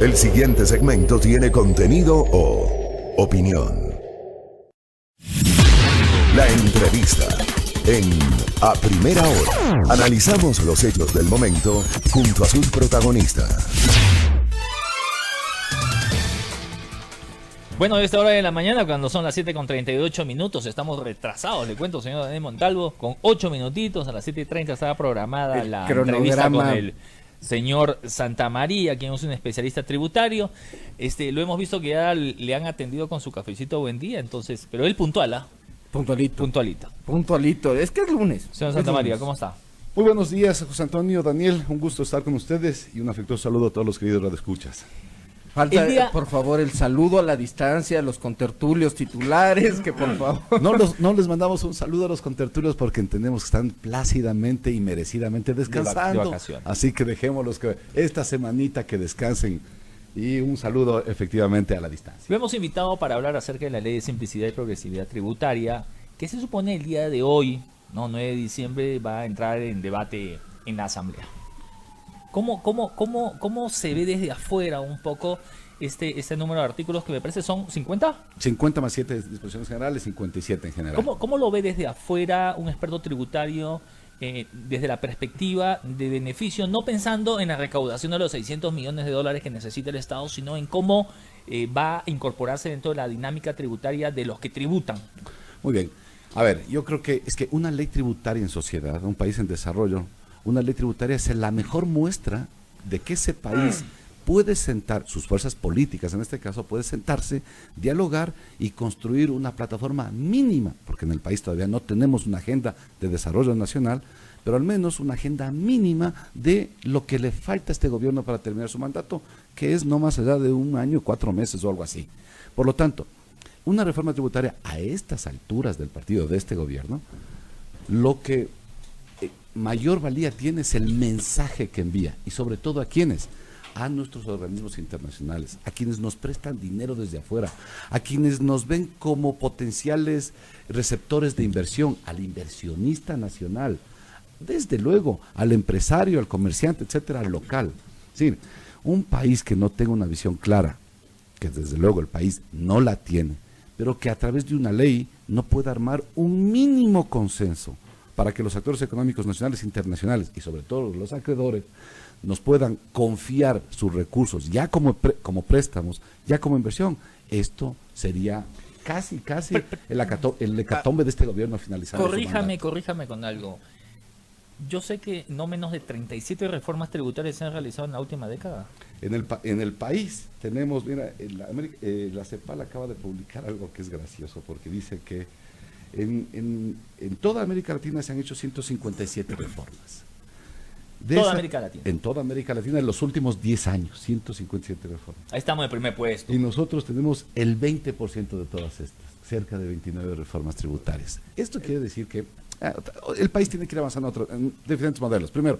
El siguiente segmento tiene contenido o opinión. La entrevista en A Primera Hora. Analizamos los hechos del momento junto a sus protagonistas. Bueno, a esta hora de la mañana, cuando son las 7:38, estamos retrasados, le cuento, señor Daniel Montalvo, con 8 minutitos, a las 7:30 estaba programada la entrevista con el señor Santamaría, quien es un especialista tributario. Lo hemos visto que ya le han atendido con su cafecito buen día, entonces, pero él puntual, ¿ah? Puntualito, es que es lunes. Señor Santamaría, ¿cómo está? Muy buenos días, José Antonio, Daniel, un gusto estar con ustedes y un afectuoso saludo a todos los queridos radioescuchas. Falta, por favor, el saludo a la distancia, a los contertulios titulares, que por favor... No les mandamos un saludo a los contertulios porque entendemos que están plácidamente y merecidamente descansando. De vacaciones. Así que dejémoslos que esta semanita que descansen y un saludo efectivamente a la distancia. Lo hemos invitado para hablar acerca de la Ley de Simplicidad y Progresividad Tributaria, que se supone el día de hoy, 9 de diciembre, va a entrar en debate en la Asamblea. ¿Cómo se ve desde afuera un poco este número de artículos que me parece son 50? 50 más 7 disposiciones generales, 57 en general. ¿Cómo lo ve desde afuera un experto tributario desde la perspectiva de beneficio, no pensando en la recaudación de los $600 millones que necesita el Estado, sino en cómo va a incorporarse dentro de la dinámica tributaria de los que tributan? Muy bien. A ver, yo creo que es que una ley tributaria en sociedad, un país en desarrollo, una ley tributaria es la mejor muestra de que ese país puede sentar, sus fuerzas políticas en este caso, puede sentarse, dialogar y construir una plataforma mínima, porque en el país todavía no tenemos una agenda de desarrollo nacional, pero al menos una agenda mínima de lo que le falta a este gobierno para terminar su mandato, que es no más allá de 1 año, 4 meses o algo así. Por lo tanto, una reforma tributaria a estas alturas del partido de este gobierno, lo que mayor valía tiene es el mensaje que envía, y sobre todo a quienes, a nuestros organismos internacionales, a quienes nos prestan dinero desde afuera, a quienes nos ven como potenciales receptores de inversión, al inversionista nacional, desde luego al empresario, al comerciante, etcétera, local. Es decir, un país que no tenga una visión clara, que desde luego el país no la tiene, pero que a través de una ley no pueda armar un mínimo consenso para que los actores económicos nacionales e internacionales, y sobre todo los acreedores, nos puedan confiar sus recursos, ya como préstamos, ya como inversión. Esto sería casi el hecatombe de este gobierno finalizado. Corríjame con algo. Yo sé que no menos de 37 reformas tributarias se han realizado en la última década. En el país tenemos, mira, la CEPAL acaba de publicar algo que es gracioso, porque dice que en toda América Latina se han hecho 157 reformas. En toda América Latina en los últimos 10 años, 157 reformas. Ahí estamos en el primer puesto. Y nosotros tenemos el 20% de todas estas, cerca de 29 reformas tributarias. Esto quiere decir que el país tiene que ir avanzando en diferentes modelos. Primero,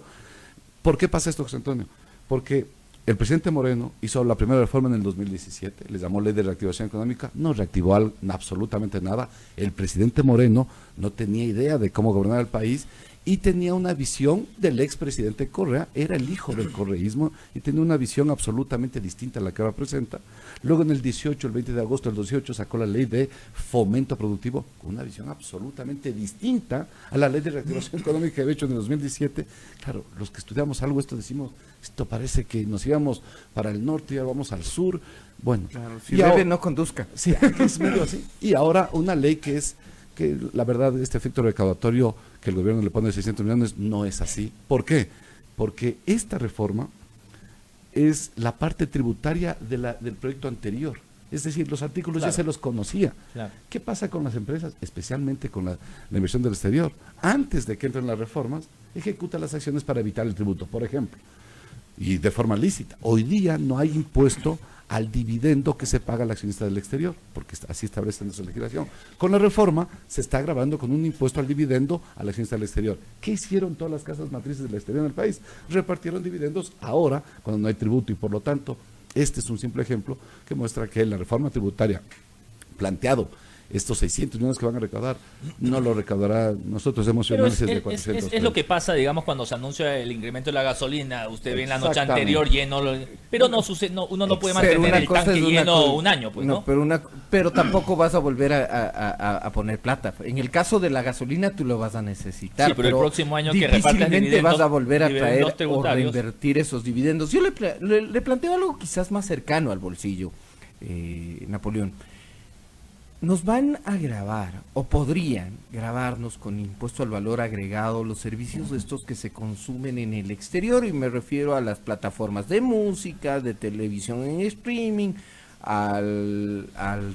¿por qué pasa esto, José Antonio? Porque el presidente Moreno hizo la primera reforma en el 2017, le llamó Ley de Reactivación Económica, no reactivó absolutamente nada. El presidente Moreno no tenía idea de cómo gobernar el país y tenía una visión del expresidente Correa, era el hijo del correísmo y tenía una visión absolutamente distinta a la que ahora presenta. Luego en el 20 de agosto del 18 sacó la Ley de Fomento Productivo con una visión absolutamente distinta a la Ley de Reactivación Económica que había hecho en el 2017. Claro, los que estudiamos algo esto decimos, esto parece que nos íbamos para el norte y ahora vamos al sur. Bueno, claro, si bebe no conduzca. Sí, es medio así. Y ahora una ley que la verdad este efecto recaudatorio que el gobierno le pone de 600 millones no es así. ¿Por qué? Porque esta reforma es la parte tributaria del proyecto anterior. Es decir, los artículos ya se los conocía. Claro. ¿Qué pasa con las empresas? Especialmente con la inversión del exterior. Antes de que entren las reformas, ejecuta las acciones para evitar el tributo, por ejemplo. Y de forma lícita. Hoy día no hay impuesto al dividendo que se paga al accionista del exterior, porque así establece nuestra legislación. Con la reforma se está agravando con un impuesto al dividendo al accionista del exterior. ¿Qué hicieron todas las casas matrices del exterior en el país? Repartieron dividendos ahora, cuando no hay tributo, y por lo tanto, este es un simple ejemplo que muestra que la reforma tributaria planteado estos 600 millones que van a recaudar, no lo recaudará. Nosotros hemos hecho análisis de 400. Es lo que pasa, digamos, cuando se anuncia el incremento de la gasolina. Usted ve en la noche anterior lleno, pero no sucede, uno no puede mantener el tanque lleno un año, pues, ¿no? Pero tampoco vas a volver a poner plata. En el caso de la gasolina tú lo vas a necesitar. Sí, pero el próximo año que difícilmente vas a volver a traer o reinvertir esos dividendos. Yo le planteo algo quizás más cercano al bolsillo, Napoleón. Nos van a grabar o podrían grabarnos con impuesto al valor agregado los servicios estos que se consumen en el exterior, y me refiero a las plataformas de música, de televisión en streaming, al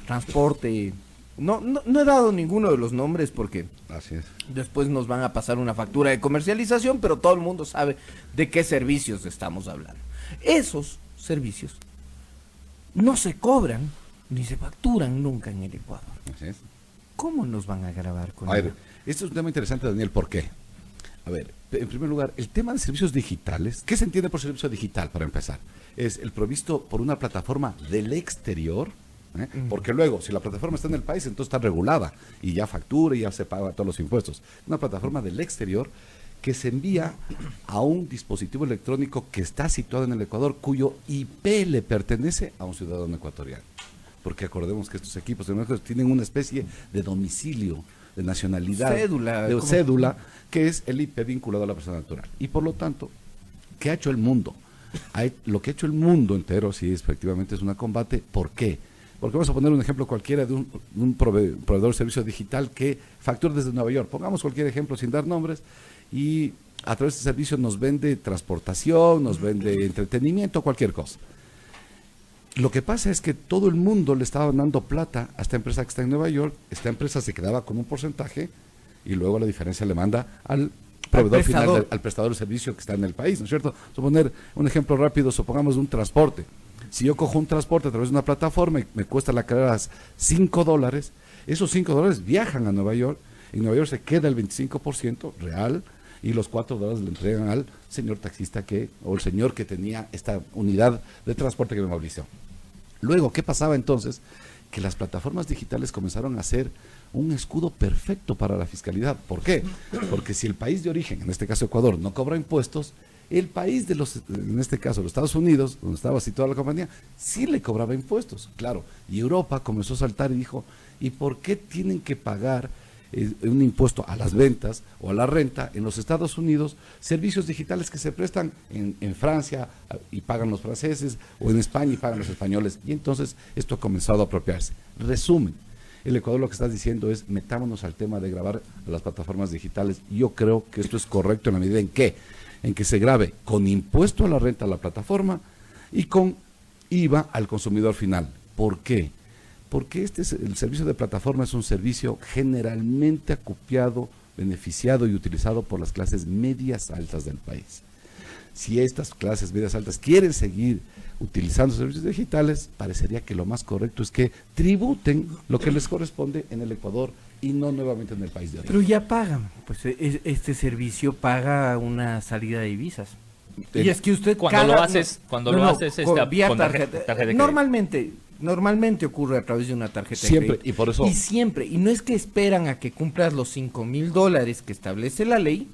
transporte. No he dado ninguno de los nombres porque así es. Después nos van a pasar una factura de comercialización, pero todo el mundo sabe de qué servicios estamos hablando. Esos servicios no se cobran ni se facturan nunca en el Ecuador. Así es. ¿Cómo nos van a grabar con ello? Esto es un tema interesante, Daniel, ¿por qué? A ver, en primer lugar, el tema de servicios digitales, ¿qué se entiende por servicio digital para empezar? Es el provisto por una plataforma del exterior, porque luego, si la plataforma está en el país, entonces está regulada y ya factura y ya se paga todos los impuestos. Una plataforma del exterior que se envía a un dispositivo electrónico que está situado en el Ecuador, cuyo IP le pertenece a un ciudadano ecuatoriano. Porque acordemos que estos equipos tienen una especie de domicilio, de nacionalidad, cédula, que es el IP vinculado a la persona natural. Y por lo tanto, ¿qué ha hecho el mundo? Lo que ha hecho el mundo entero, sí, efectivamente es un combate. ¿Por qué? Porque vamos a poner un ejemplo cualquiera de un proveedor de servicio digital que factura desde Nueva York. Pongamos cualquier ejemplo sin dar nombres, y a través de ese servicio nos vende transportación, nos vende entretenimiento, cualquier cosa. Lo que pasa es que todo el mundo le estaba dando plata a esta empresa que está en Nueva York. Esta empresa se quedaba con un porcentaje y luego la diferencia le manda al proveedor final, al prestador de servicio que está en el país, ¿no es cierto? Suponer un ejemplo rápido, supongamos de un transporte. Si yo cojo un transporte a través de una plataforma y me cuesta la carrera $5, esos $5 viajan a Nueva York. En Nueva York se queda el 25% real y los $4 le entregan al señor taxista o el señor que tenía esta unidad de transporte que me movilizó. Luego, ¿qué pasaba entonces? Que las plataformas digitales comenzaron a ser un escudo perfecto para la fiscalidad. ¿Por qué? Porque si el país de origen, en este caso Ecuador, no cobra impuestos, el país en este caso los Estados Unidos, donde estaba situada la compañía, sí le cobraba impuestos, claro. Y Europa comenzó a saltar y dijo, ¿y por qué tienen que pagar un impuesto a las ventas o a la renta en los Estados Unidos, servicios digitales que se prestan en Francia y pagan los franceses, o en España y pagan los españoles? Y entonces esto ha comenzado a apropiarse. Resumen, el Ecuador lo que está diciendo es, metámonos al tema de grabar a las plataformas digitales. Yo creo que esto es correcto en la medida en que se grabe con impuesto a la renta a la plataforma y con IVA al consumidor final. ¿Por qué? Porque el servicio de plataforma es un servicio generalmente acopiado, beneficiado y utilizado por las clases medias altas del país. Si estas clases medias altas quieren seguir utilizando servicios digitales, parecería que lo más correcto es que tributen lo que les corresponde en el Ecuador y no nuevamente en el país de origen. Pero ya pagan, pues este servicio paga una salida de divisas. Y es que usted cuando lo haces vía tarjeta. Normalmente ocurre a través de una tarjeta siempre, de crédito. Y no es que esperan a que cumplas los $5,000 que establece la ley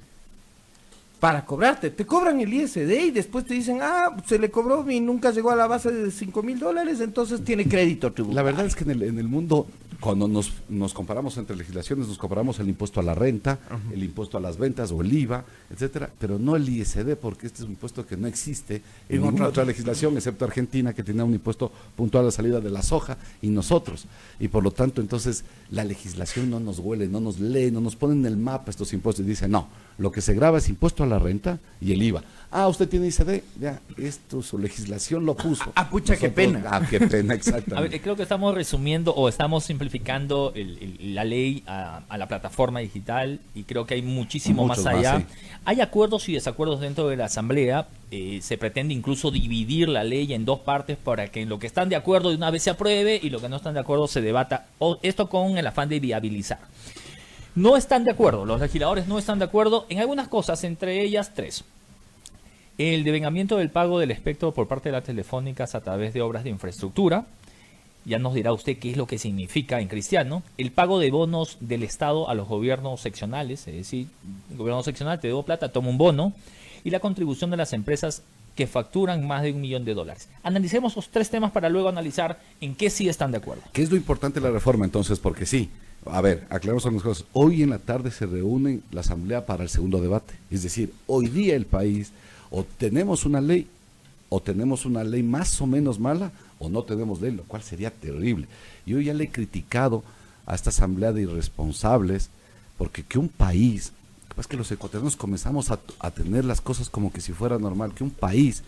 para cobrarte. Te cobran el ISD y después te dicen, se le cobró y nunca llegó a la base de $5,000, entonces tiene crédito tributario. La verdad es que en el mundo, cuando nos comparamos entre legislaciones, nos comparamos el impuesto a la renta, el impuesto a las ventas o el IVA, etcétera, pero no el ISD, porque este es un impuesto que no existe en ninguna otra legislación, excepto Argentina, que tenía un impuesto puntual a la salida de la soja, y nosotros. Y por lo tanto, entonces, la legislación no nos huele, no nos lee, no nos pone en el mapa estos impuestos y dice, no, lo que se graba es impuesto a la renta y el IVA. Usted tiene ICD, ya, su legislación lo puso. Pucha, qué pena. Qué pena, exactamente. A ver, creo que estamos resumiendo o estamos simplificando la ley a la plataforma digital, y creo que hay muchísimo más allá. Sí. Hay acuerdos y desacuerdos dentro de la Asamblea. Se pretende incluso dividir la ley en dos partes para que en lo que están de acuerdo de una vez se apruebe y lo que no están de acuerdo se debata. Esto con el afán de viabilizar. No están de acuerdo, los legisladores no están de acuerdo en algunas cosas, entre ellas 3. El devengamiento del pago del espectro por parte de las telefónicas a través de obras de infraestructura, ya nos dirá usted qué es lo que significa en cristiano, el pago de bonos del Estado a los gobiernos seccionales, es decir, el gobierno seccional te debo plata, toma un bono, y la contribución de las empresas que facturan más de $1 millón. Analicemos los 3 temas para luego analizar en qué sí están de acuerdo. ¿Qué es lo importante de la reforma entonces? Porque sí, a ver, aclaramos algunas cosas. Hoy en la tarde se reúne la Asamblea para el segundo debate. Es decir, hoy día el país o tenemos una ley más o menos mala o no tenemos ley, lo cual sería terrible. Yo ya le he criticado a esta Asamblea de irresponsables porque que un país, capaz que los ecuatorianos comenzamos a tener las cosas como que si fuera normal, que un país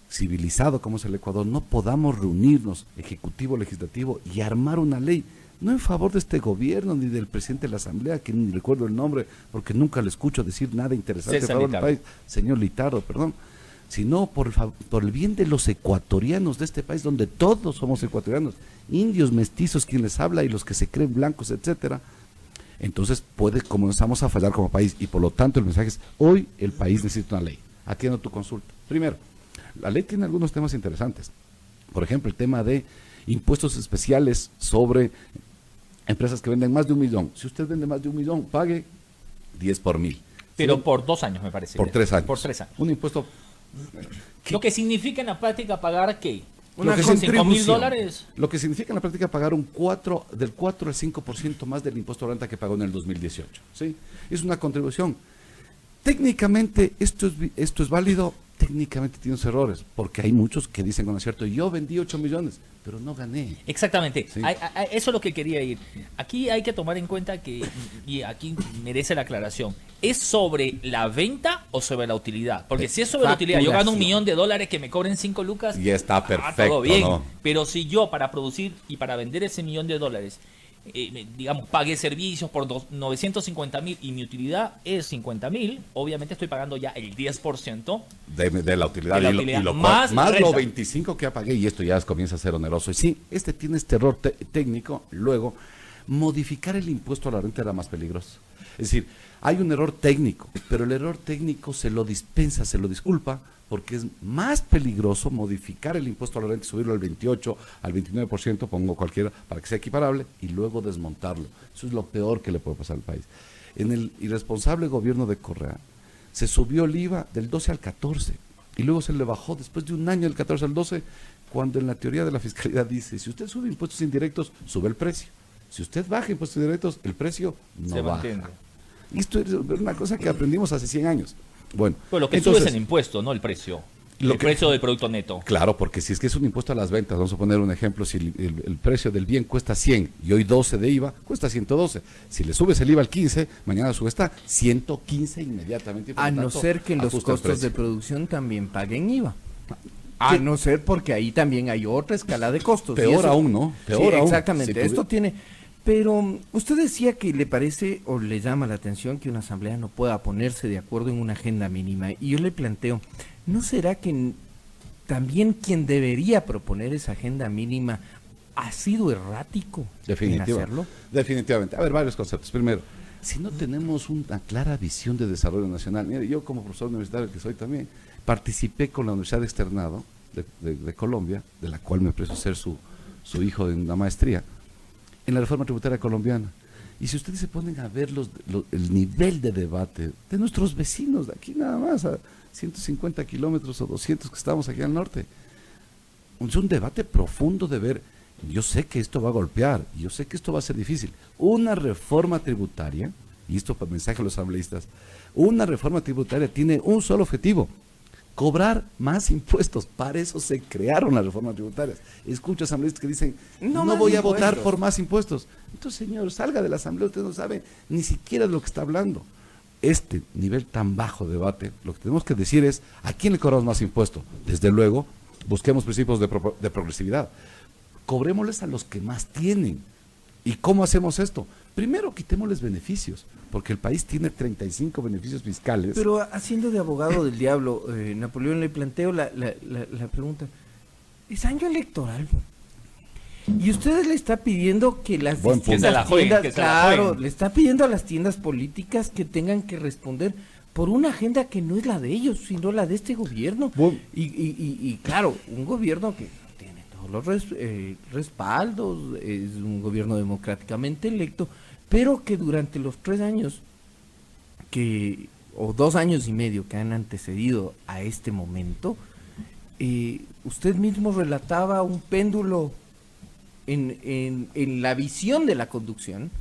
civilizado como es el Ecuador no podamos reunirnos, ejecutivo, legislativo, y armar una ley, no en favor de este gobierno ni del presidente de la Asamblea, que ni recuerdo el nombre porque nunca le escucho decir nada interesante en favor del país, señor Litardo, perdón, sino por el bien de los ecuatorianos de este país, donde todos somos ecuatorianos, indios, mestizos, quien les habla y los que se creen blancos, etcétera. Entonces comenzamos a fallar como país, y por lo tanto el mensaje es, hoy el país necesita una ley. Atiendo tu consulta. Primero, la ley tiene algunos temas interesantes. Por ejemplo, el tema de impuestos especiales sobre empresas que venden más de $1 millón. Si usted vende más de $1 millón, pague 10 por 1000. Pero por 2 años, me parece. Por 3 años. Por 3 años. Un impuesto... Lo que significa en la práctica pagar, ¿qué? Una $5.000. Lo que significa en la práctica pagar del 4 al 5% más del impuesto de renta que pagó en el 2018. ¿Sí? Es una contribución. Técnicamente esto es válido, técnicamente tiene sus errores, porque hay muchos que dicen con acierto, yo vendí 8 millones, pero no gané. Exactamente, Sí. Eso es lo que quería ir. Aquí hay que tomar en cuenta que, y aquí merece la aclaración, ¿es sobre la venta o sobre la utilidad? Porque si es sobre la utilidad, yo gano $1 millón, que me cobren 5 lucas, Y está perfecto, todo bien. ¿no? Pero si yo para producir y para vender ese $1 millón, digamos, pagué servicios por 950.000 y mi utilidad es 50.000, obviamente estoy pagando ya el 10% de la utilidad, y lo más lo 25 que apagué, y esto ya comienza a ser oneroso. Y sí, tiene este error técnico. Luego, modificar el impuesto a la renta era más peligroso. Es decir, hay un error técnico, pero el error técnico se lo dispensa, se lo disculpa, porque es más peligroso modificar el impuesto a la renta y subirlo al 28, al 29%, pongo cualquiera, para que sea equiparable, y luego desmontarlo. Eso es lo peor que le puede pasar al país. En el irresponsable gobierno de Correa, se subió el IVA del 12 al 14, y luego se le bajó después de un año del 14 al 12, cuando en la teoría de la fiscalidad dice, si usted sube impuestos indirectos, sube el precio. Si usted baja impuestos indirectos, el precio no baja. Mantiene. Esto es una cosa que aprendimos hace 100 años. Bueno, pues lo que sube es el impuesto, no el precio. El precio del producto neto. Claro, porque si es que es un impuesto a las ventas, vamos a poner un ejemplo, si el precio del bien cuesta 100 y hoy 12 de IVA, cuesta 112. Si le subes el IVA al 15, mañana sube está 115 inmediatamente. A no ser que los costos de producción también paguen IVA. A no ser porque ahí también hay otra escala de costos. Peor aún, ¿no? Peor aún. Exactamente. Esto tiene... Pero usted decía que le parece o le llama la atención que una asamblea no pueda ponerse de acuerdo en una agenda mínima. Y yo le planteo, ¿no será que también quien debería proponer esa agenda mínima ha sido errático en hacerlo? Definitivamente. A ver, varios conceptos. Primero, si no tenemos una clara visión de desarrollo nacional. Mire, yo como profesor universitario que soy también, participé con la Universidad de Externado de Colombia, de la cual me preso ser su hijo en una maestría, en la reforma tributaria colombiana. Y si ustedes se ponen a ver el nivel de debate de nuestros vecinos de aquí nada más, a 150 kilómetros o 200 que estamos aquí al norte, es un debate profundo de ver, yo sé que esto va a golpear, yo sé que esto va a ser difícil. Una reforma tributaria, y esto para mensaje a los asambleístas, una reforma tributaria tiene un solo objetivo: cobrar más impuestos. Para eso se crearon las reformas tributarias. Escucho asambleístas que dicen, no voy a votar por más impuestos. Entonces, señor, salga de la asamblea, usted no sabe ni siquiera de lo que está hablando. Este nivel tan bajo de debate, lo que tenemos que decir es, ¿a quién le cobramos más impuestos? Desde luego, busquemos principios de progresividad. Cobrémosles a los que más tienen. ¿Y cómo hacemos esto? Primero, quitémosles beneficios, porque el país tiene 35 beneficios fiscales. Pero haciendo de abogado del diablo, Napoleón, le planteo la pregunta. Es año electoral. Y usted le está pidiendo que las distintas tiendas, claro, le está pidiendo a las tiendas políticas que tengan que responder por una agenda que no es la de ellos, sino la de este gobierno. Y claro, un gobierno que tiene todos los respaldos, es un gobierno democráticamente electo, pero que durante los 3 años o 2 años y medio que han antecedido a este momento, usted mismo relataba un péndulo en la visión de la conducción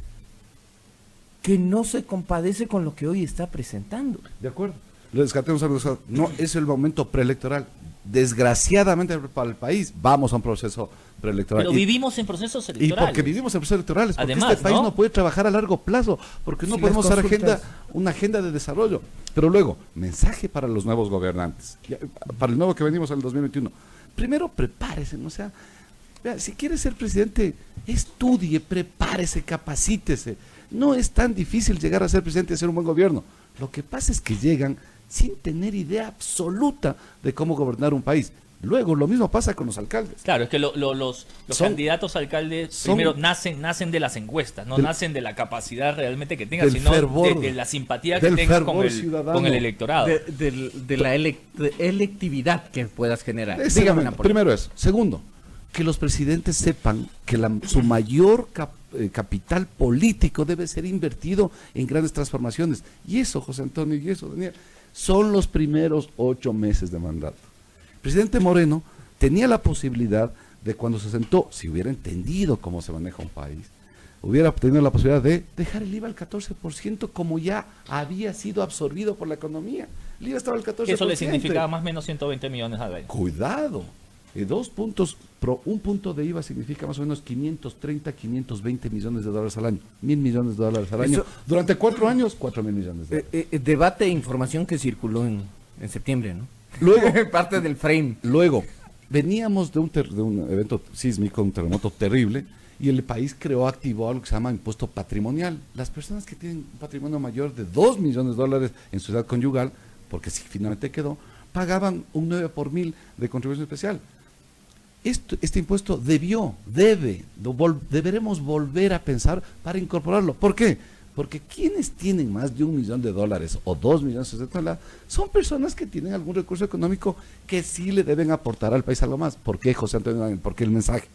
que no se compadece con lo que hoy está presentando. De acuerdo. No es el momento preelectoral. Desgraciadamente para el país, vamos a un proceso preelectoral. Pero vivimos en procesos electorales. Y porque vivimos en procesos electorales, porque además, este país no puede trabajar a largo plazo, porque no podemos hacer una agenda de desarrollo. Pero luego, mensaje para los nuevos gobernantes, para el nuevo que venimos en el 2021. Primero, prepárese, o sea, vea, si quiere ser presidente, estudie, prepárese, capacítese. No es tan difícil llegar a ser presidente y hacer un buen gobierno. Lo que pasa es que llegan sin tener idea absoluta de cómo gobernar un país. Luego, lo mismo pasa con los alcaldes. Claro, es que los candidatos a alcaldes primero nacen de las encuestas, no nacen de la capacidad realmente que tengan, sino de la simpatía que tengan con el electorado. De la electividad que puedas generar. Dígame, primero eso. Segundo, que los presidentes sepan que su mayor capital político debe ser invertido en grandes transformaciones. Y eso, José Antonio, y eso, Daniel, son los primeros 8 meses de mandato. El presidente Moreno tenía la posibilidad de, cuando se sentó, si hubiera entendido cómo se maneja un país, hubiera tenido la posibilidad de dejar el IVA al 14%, como ya había sido absorbido por la economía. El IVA estaba al 14%. Eso le significaba más o menos 120 millones al año. Cuidado. 2 puntos, un punto de IVA significa más o menos 530, 520 millones de dólares al año, 1.000 millones de dólares al año. Durante 4 años, 4.000 millones de dólares. Debate e información que circuló en septiembre, ¿no? Luego, parte del frame. Luego, veníamos de un evento sísmico, un terremoto terrible, y el país activó algo que se llama impuesto patrimonial. Las personas que tienen un patrimonio mayor de 2 millones de dólares en su sociedad conyugal, porque si finalmente quedó, pagaban un 9 por 1000 de contribución especial. Este impuesto deberemos volver a pensar para incorporarlo. ¿Por qué? Porque quienes tienen más de $1 millón o 2 millones de dólares son personas que tienen algún recurso económico que sí le deben aportar al país algo más. ¿Por qué, José Antonio? ¿Por qué el mensaje?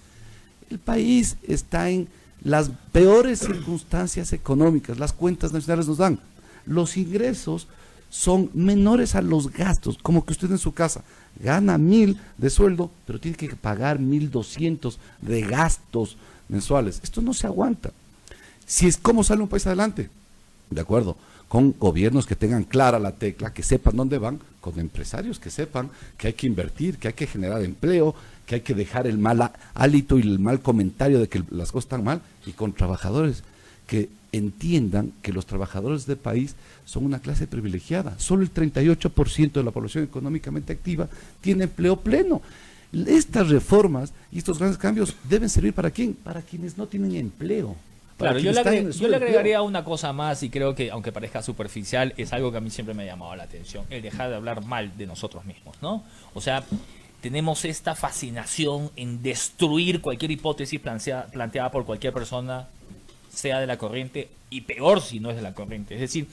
El país está en las peores circunstancias económicas. Las cuentas nacionales nos dan. Los ingresos son menores a los gastos, como que usted en su casa gana 1.000 de sueldo, pero tiene que pagar 1.200 de gastos mensuales. Esto no se aguanta. Si es cómo sale un país adelante, de acuerdo, con gobiernos que tengan clara la tecla, que sepan dónde van, con empresarios que sepan que hay que invertir, que hay que generar empleo, que hay que dejar el mal hálito y el mal comentario de que las cosas están mal, y con trabajadores que entiendan que los trabajadores del país son una clase privilegiada. Solo el 38% de la población económicamente activa tiene empleo pleno. Estas reformas y estos grandes cambios deben servir ¿para quién? Para quienes no tienen empleo. Claro, yo le agregaría una cosa más, y creo que, aunque parezca superficial, es algo que a mí siempre me ha llamado la atención: el dejar de hablar mal de nosotros mismos, ¿no? O sea, tenemos esta fascinación en destruir cualquier hipótesis planteada por cualquier persona, sea de la corriente, y peor si no es de la corriente. Es decir,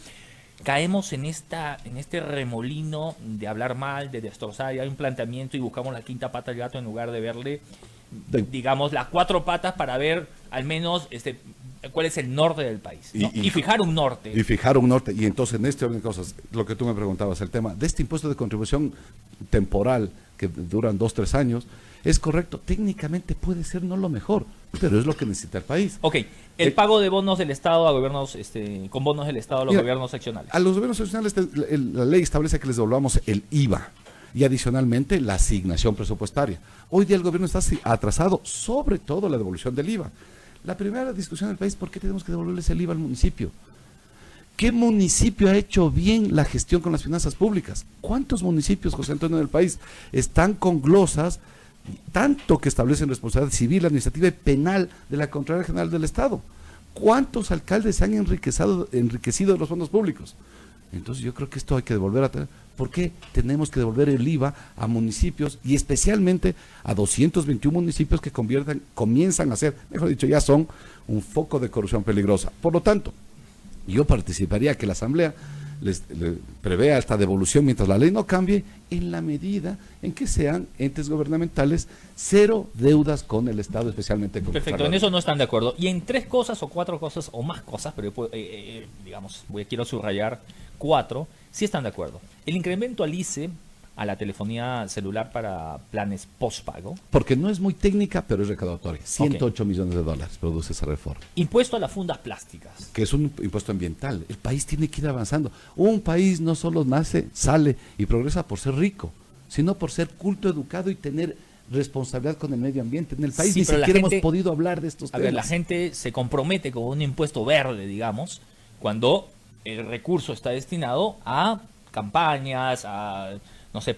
caemos en este remolino de hablar mal, de destrozar, y hay un planteamiento y buscamos la quinta pata del gato en lugar de verle, digamos, las 4 patas para ver al menos cuál es el norte del país, ¿no? Y fijar un norte. Y fijar un norte. Y entonces, en este orden de cosas, lo que tú me preguntabas, el tema de este impuesto de contribución temporal que duran 2-3 años, es correcto, técnicamente puede ser no lo mejor, pero es lo que necesita el país. Ok, el pago de bonos del Estado a gobiernos, con bonos del Estado a los gobiernos seccionales. A los gobiernos seccionales la ley establece que les devolvamos el IVA y adicionalmente la asignación presupuestaria. Hoy día el gobierno está atrasado, sobre todo la devolución del IVA. La primera discusión del país: ¿por qué tenemos que devolverles el IVA al municipio? ¿Qué municipio ha hecho bien la gestión con las finanzas públicas? ¿Cuántos municipios, José Antonio, del país están con glosas, tanto que establecen responsabilidad civil, administrativa y penal de la Contraloría General del Estado? ¿Cuántos alcaldes se han enriquecido de los fondos públicos? Entonces yo creo que esto hay que devolver ¿por qué tenemos que devolver el IVA a municipios, y especialmente a 221 municipios que comienzan a ser, mejor dicho, ya son un foco de corrupción peligrosa? Por lo tanto, yo participaría que la Asamblea prevea esta devolución mientras la ley no cambie, en la medida en que sean entes gubernamentales, cero deudas con el Estado, especialmente con Perfecto, en eso no están de acuerdo. Y en 3 cosas o 4 cosas o más cosas, pero quiero subrayar 4, sí están de acuerdo. El incremento al ICE, a la telefonía celular para planes postpago. Porque no es muy técnica, pero es recaudatoria. 108 millones de dólares produce esa reforma. Impuesto a las fundas plásticas. Que es un impuesto ambiental. El país tiene que ir avanzando. Un país no solo nace, sale y progresa por ser rico, sino por ser culto, educado y tener responsabilidad con el medio ambiente. En el país ni siquiera hemos podido hablar de estos temas. La gente se compromete con un impuesto verde, digamos, cuando el recurso está destinado a campañas, a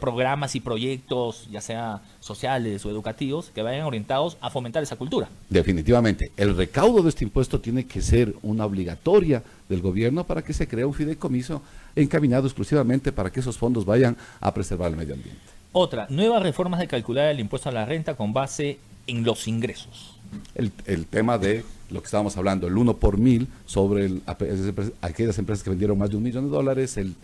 programas y proyectos, ya sea sociales o educativos, que vayan orientados a fomentar esa cultura. Definitivamente. El recaudo de este impuesto tiene que ser una obligatoria del gobierno para que se cree un fideicomiso encaminado exclusivamente para que esos fondos vayan a preservar el medio ambiente. Otra, nuevas reformas de calcular el impuesto a la renta con base en los ingresos. El tema de lo que estábamos hablando, el 1 por 1000 sobre aquellas empresas que vendieron más de $1 millón, el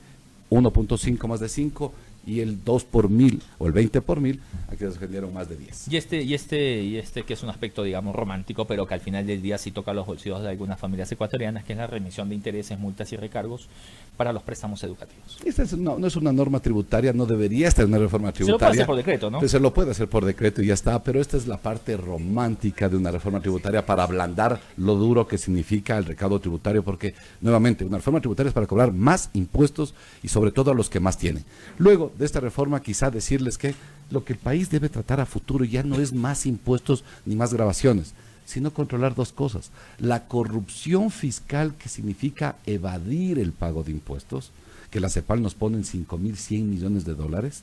1.5 más de 5 y el 2 por 1000 o el 20 por 1000, aquellos que vendieron más de 10. Y este que es un aspecto, digamos, romántico, pero que al final del día sí toca los bolsillos de algunas familias ecuatorianas, que es la remisión de intereses, multas y recargos para los préstamos educativos. Esta no es una norma tributaria, no debería estar en una reforma tributaria. Se lo puede hacer por decreto, ¿no? Se lo puede hacer por decreto y ya está, pero esta es la parte romántica de una reforma tributaria para ablandar lo duro que significa el recaudo tributario, porque, nuevamente, una reforma tributaria es para cobrar más impuestos y sobre todo a los que más tienen. Luego de esta reforma, quizá decirles que lo que el país debe tratar a futuro ya no es más impuestos ni más grabaciones, sino controlar 2 cosas. La corrupción fiscal, que significa evadir el pago de impuestos, que la CEPAL nos pone en 5.100 millones de dólares,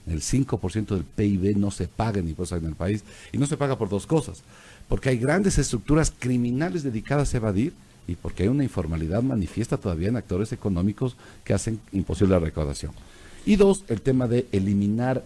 el 5% del PIB no se paga en impuestos en el país, y no se paga por 2 cosas, porque hay grandes estructuras criminales dedicadas a evadir, y porque hay una informalidad manifiesta todavía en actores económicos que hacen imposible la recaudación. Y 2, el tema de eliminar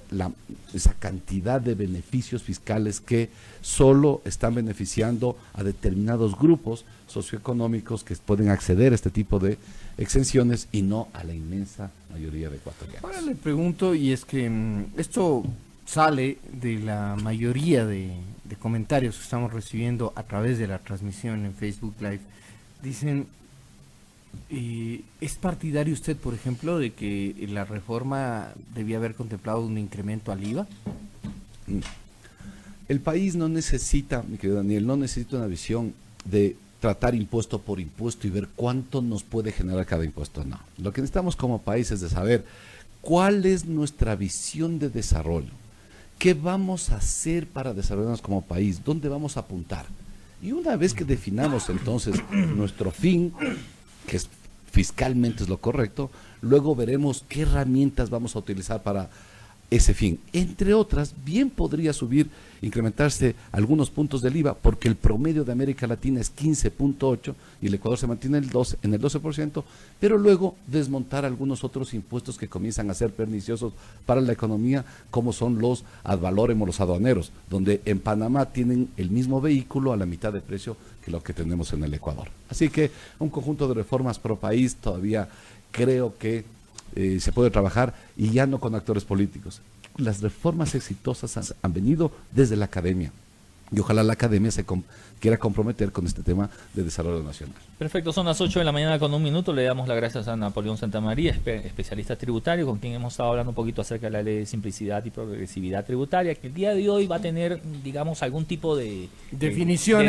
esa cantidad de beneficios fiscales que solo están beneficiando a determinados grupos socioeconómicos que pueden acceder a este tipo de exenciones y no a la inmensa mayoría de ecuatorianos. Ahora le pregunto, y es que esto sale de la mayoría de comentarios que estamos recibiendo a través de la transmisión en Facebook Live, dicen... ¿Es partidario usted, por ejemplo, de que la reforma debía haber contemplado un incremento al IVA? El país no necesita, mi querido Daniel, no necesita una visión de tratar impuesto por impuesto y ver cuánto nos puede generar cada impuesto. No, lo que necesitamos como país es de saber cuál es nuestra visión de desarrollo, qué vamos a hacer para desarrollarnos como país, dónde vamos a apuntar. Y una vez que definamos entonces nuestro fin, que fiscalmente es lo correcto, luego veremos qué herramientas vamos a utilizar para ese fin. Entre otras, bien podría incrementarse algunos puntos del IVA, porque el promedio de América Latina es 15.8 y el Ecuador se mantiene en el 12%, pero luego desmontar algunos otros impuestos que comienzan a ser perniciosos para la economía, como son los ad valorem o los aduaneros, donde en Panamá tienen el mismo vehículo a la mitad de precio que lo que tenemos en el Ecuador. Así que un conjunto de reformas pro país todavía creo que se puede trabajar, y ya no con actores políticos. Las reformas exitosas han venido desde la academia, y ojalá la academia se quiera comprometer con este tema de desarrollo nacional. Perfecto, son las 8 de la mañana con 1 minuto. Le damos las gracias a Napoleón Santamaría, especialista tributario, con quien hemos estado hablando un poquito acerca de la ley de simplicidad y progresividad tributaria, que el día de hoy va a tener, digamos, algún tipo de definición,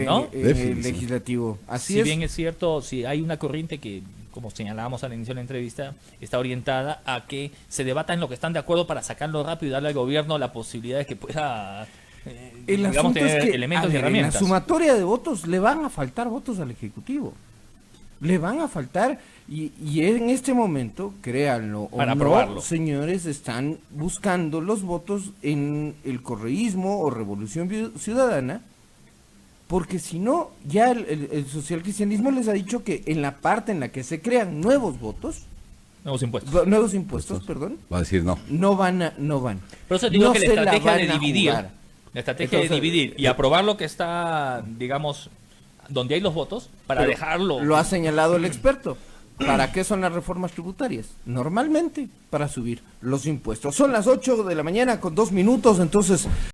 ¿no? En el legislativo. Así es. Si bien es cierto, si hay una corriente que, como señalábamos al inicio de la entrevista, está orientada a que se debata en lo que están de acuerdo para sacarlo rápido y darle al gobierno la posibilidad de que pueda digamos, tener es que, elementos y herramientas. En la sumatoria de votos le van a faltar votos al Ejecutivo. Le van a faltar, y en este momento, créanlo para o no, aprobarlo, señores, están buscando los votos en el correísmo o Revolución Ciudadana, porque si no, ya el socialcristianismo les ha dicho que en la parte en la que se crean nuevos votos, nuevos impuestos, perdón, va a decir no. No van. Por eso digo, no, que la estrategia de dividir, y aprobar lo que está, digamos, donde hay los votos, para dejarlo. Lo ha señalado el experto. ¿Para qué son las reformas tributarias? Normalmente para subir los impuestos. Son las 8 de la mañana con 2 minutos, entonces